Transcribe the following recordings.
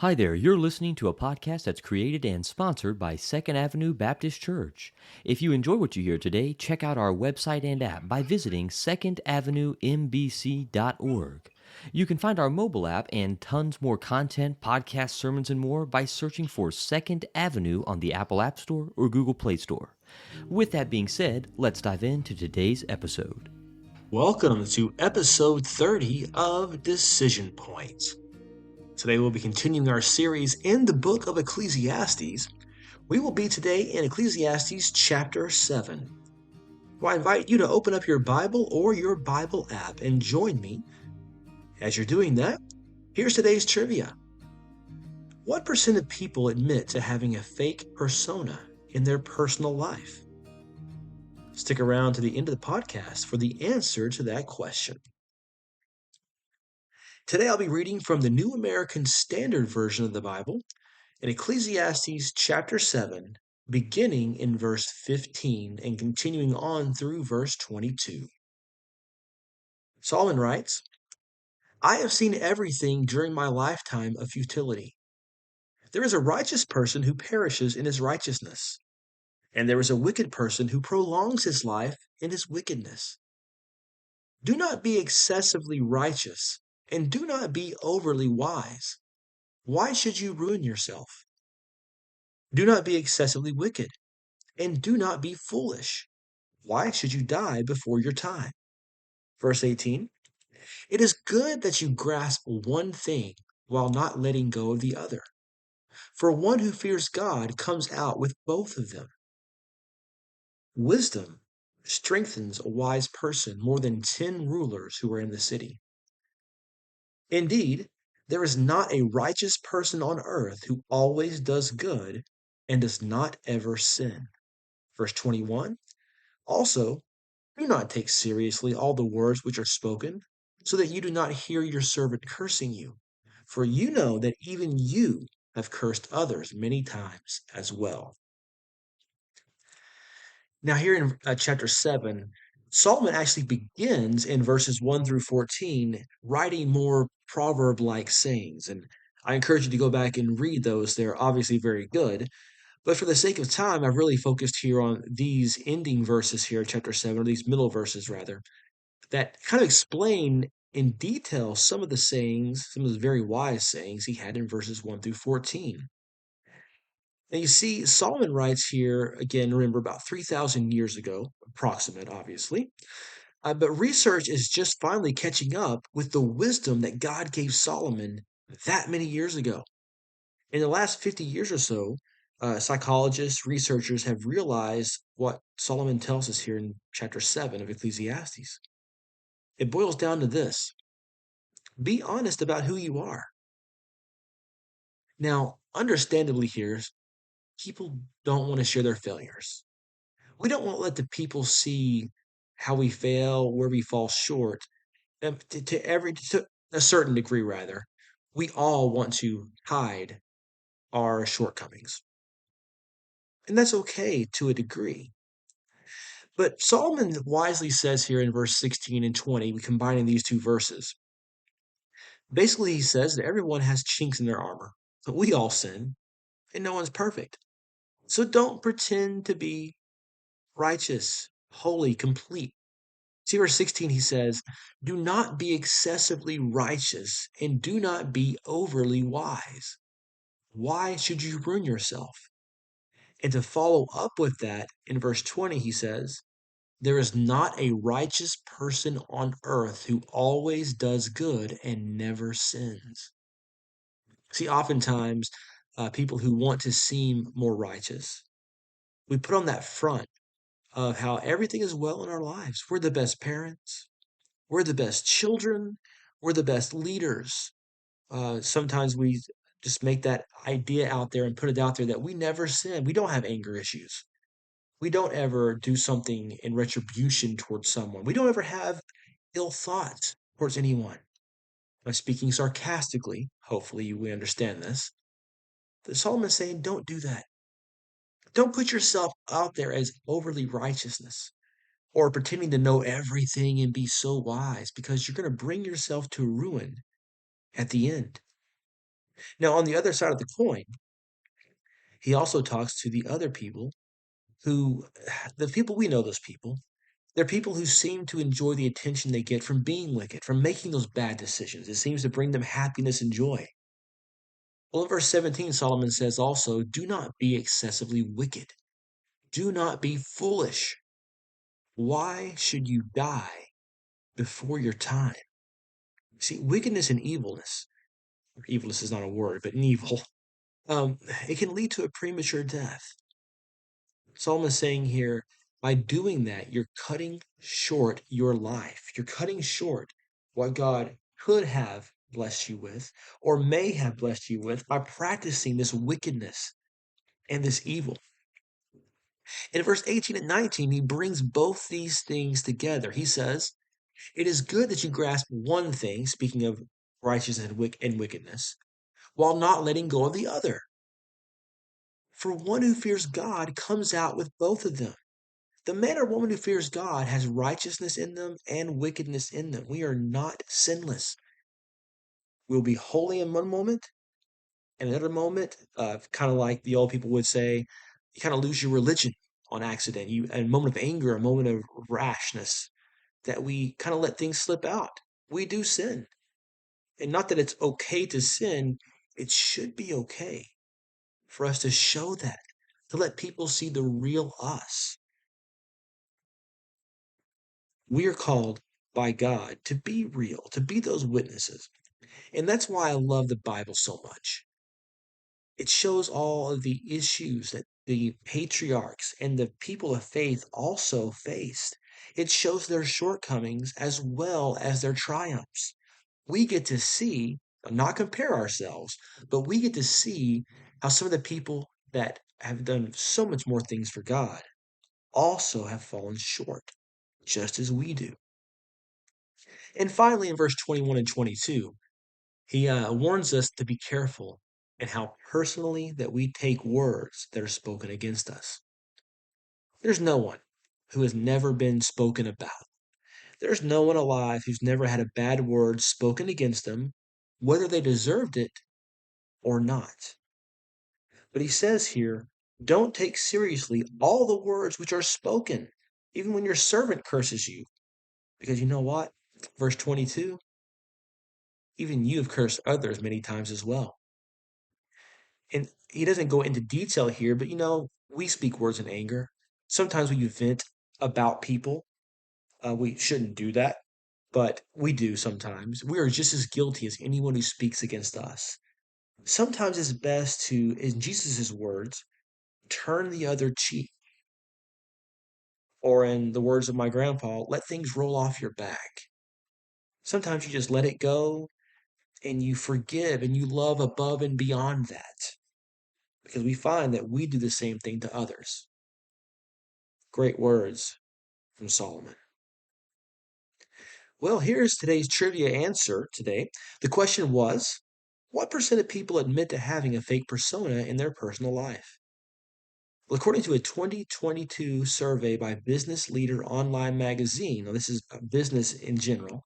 Hi there, you're listening to a podcast that's created and sponsored by Second Avenue Baptist Church. If you enjoy what you hear today, check out our website and app by visiting secondavenuembc.org. You can find our mobile app and tons more content, podcasts, sermons, and more by searching for Second Avenue on the Apple App Store or Google Play Store. With that being said, let's dive into today's episode. Welcome to episode 30 of Decision Points. Today we'll be continuing our series in the book of Ecclesiastes. We will be today in Ecclesiastes chapter 7. I invite you to open up your Bible or your Bible app and join me. As you're doing that, here's today's trivia. What percent of people admit to having a fake persona in their personal life? Stick around to the end of the podcast for the answer to that question. Today I'll be reading from the New American Standard Version of the Bible in Ecclesiastes chapter 7, beginning in verse 15 and continuing on through verse 22. Solomon writes, I have seen everything during my lifetime of futility. There is a righteous person who perishes in his righteousness, and there is a wicked person who prolongs his life in his wickedness. Do not be excessively righteous, and do not be overly wise. Why should you ruin yourself? Do not be excessively wicked, and do not be foolish. Why should you die before your time? Verse 18, it is good that you grasp one thing while not letting go of the other. For one who fears God comes out with both of them. Wisdom strengthens a wise person more than 10 rulers who are in the city. Indeed, there is not a righteous person on earth who always does good and does not ever sin. Verse 21, also, do not take seriously all the words which are spoken, so that you do not hear your servant cursing you. For you know that even you have cursed others many times as well. Now, here in chapter 7, Solomon actually begins in verses 1 through 14, writing more proverb like sayings. And I encourage you to go back and read those. They're obviously very good. But for the sake of time, I've really focused here on these ending verses here, chapter 7, or these middle verses rather, that kind of explain in detail some of the sayings, some of the very wise sayings he had in verses 1 through 14. And you see, Solomon writes here, again, remember, about 3,000 years ago, approximate, obviously. But research is just finally catching up with the wisdom that God gave Solomon that many years ago. In the last 50 years or so, psychologists, researchers have realized what Solomon tells us here in chapter 7 of Ecclesiastes. It boils down to this: be honest about who you are. Now, understandably, here, people don't want to share their failures. We don't want to let the people see how we fail, where we fall short, to a certain degree, rather. We all want to hide our shortcomings. And that's okay to a degree. But Solomon wisely says here in verse 16 and 20, we combining these two verses. Basically, he says that everyone has chinks in their armor. We all sin, and no one's perfect. So don't pretend to be righteous, holy, complete. See, verse 16, he says, do not be excessively righteous, and do not be overly wise. Why should you ruin yourself? And to follow up with that, in verse 20, he says, there is not a righteous person on earth who always does good and never sins. See, oftentimes, people who want to seem more righteous, we put on that front of how everything is well in our lives. We're the best parents. We're the best children. We're the best leaders. Sometimes we just make that idea out there and put it out there that we never sin. We don't have anger issues. We don't ever do something in retribution towards someone. We don't ever have ill thoughts towards anyone. I'm speaking sarcastically. Hopefully, we understand this. The Solomon is saying, don't do that. Don't put yourself out there as overly righteousness or pretending to know everything and be so wise, because you're going to bring yourself to ruin at the end. Now, on the other side of the coin, he also talks to the other people who, the people we know, those people, they're people who seem to enjoy the attention they get from being wicked, from making those bad decisions. It seems to bring them happiness and joy. Well, in verse 17, Solomon says also, do not be excessively wicked. Do not be foolish. Why should you die before your time? See, wickedness and evilness is not a word, but an evil, it can lead to a premature death. Solomon is saying here, by doing that, you're cutting short your life. You're cutting short what God could have blessed you with or may have blessed you with by practicing this wickedness and this evil. In verse 18 and 19, he brings both these things together. He says, it is good that you grasp one thing, speaking of righteousness and wickedness, while not letting go of the other. For one who fears God comes out with both of them. The man or woman who fears God has righteousness in them and wickedness in them. We are not sinless. We'll be holy in one moment, and another moment, kind of like the old people would say, you kind of lose your religion on accident. A moment of anger, a moment of rashness, that we kind of let things slip out. We do sin. And not that it's okay to sin, it should be okay for us to show that, to let people see the real us. We are called by God to be real, to be those witnesses. And that's why I love the Bible so much. It shows all of the issues that the patriarchs and the people of faith also faced. It shows their shortcomings as well as their triumphs. We get to see, not compare ourselves, but we get to see how some of the people that have done so much more things for God also have fallen short, just as we do. And finally, in verse 21 and 22, he warns us to be careful and how personally that we take words that are spoken against us. There's no one who has never been spoken about. There's no one alive who's never had a bad word spoken against them, whether they deserved it or not. But he says here, don't take seriously all the words which are spoken, even when your servant curses you. Because you know what? Verse 22, even you have cursed others many times as well. And he doesn't go into detail here, but we speak words in anger. Sometimes we vent about people. We shouldn't do that, but we do sometimes. We are just as guilty as anyone who speaks against us. Sometimes it's best to, in Jesus' words, turn the other cheek. Or in the words of my grandpa, let things roll off your back. Sometimes you just let it go and you forgive and you love above and beyond that. Because we find that we do the same thing to others. Great words from Solomon. Well, here's today's trivia answer today. The question was, what percent of people admit to having a fake persona in their personal life? Well, according to a 2022 survey by Business Leader Online Magazine, now this is business in general,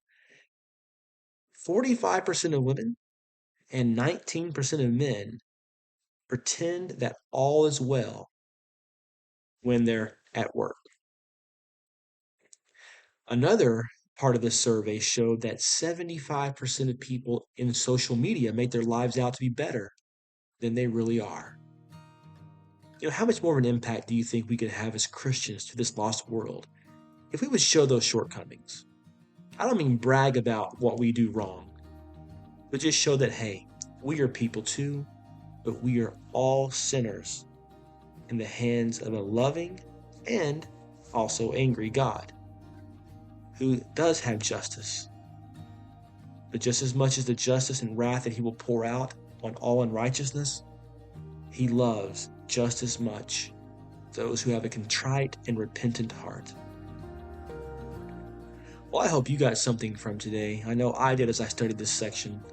45% of women and 19% of men pretend that all is well when they're at work. Another part of the survey showed that 75% of people in social media make their lives out to be better than they really are. How much more of an impact do you think we could have as Christians to this lost world if we would show those shortcomings? I don't mean brag about what we do wrong, but just show that, hey, we are people too, but we are all sinners in the hands of a loving and also angry God who does have justice. But just as much as the justice and wrath that he will pour out on all unrighteousness, he loves just as much those who have a contrite and repentant heart. Well, I hope you got something from today. I know I did as I studied this section.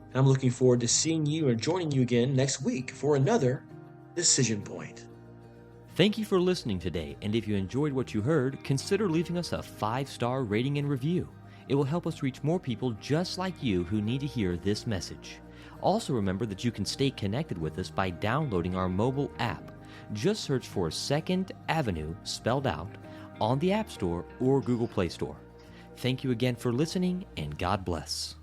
And I'm looking forward to seeing you and joining you again next week for another Decision Point. Thank you for listening today, and if you enjoyed what you heard, consider leaving us a 5-star rating and review. It will help us reach more people just like you who need to hear this message. Also remember that you can stay connected with us by downloading our mobile app. Just search for Second Avenue spelled out on the App Store or Google Play Store. Thank you again for listening, and God bless.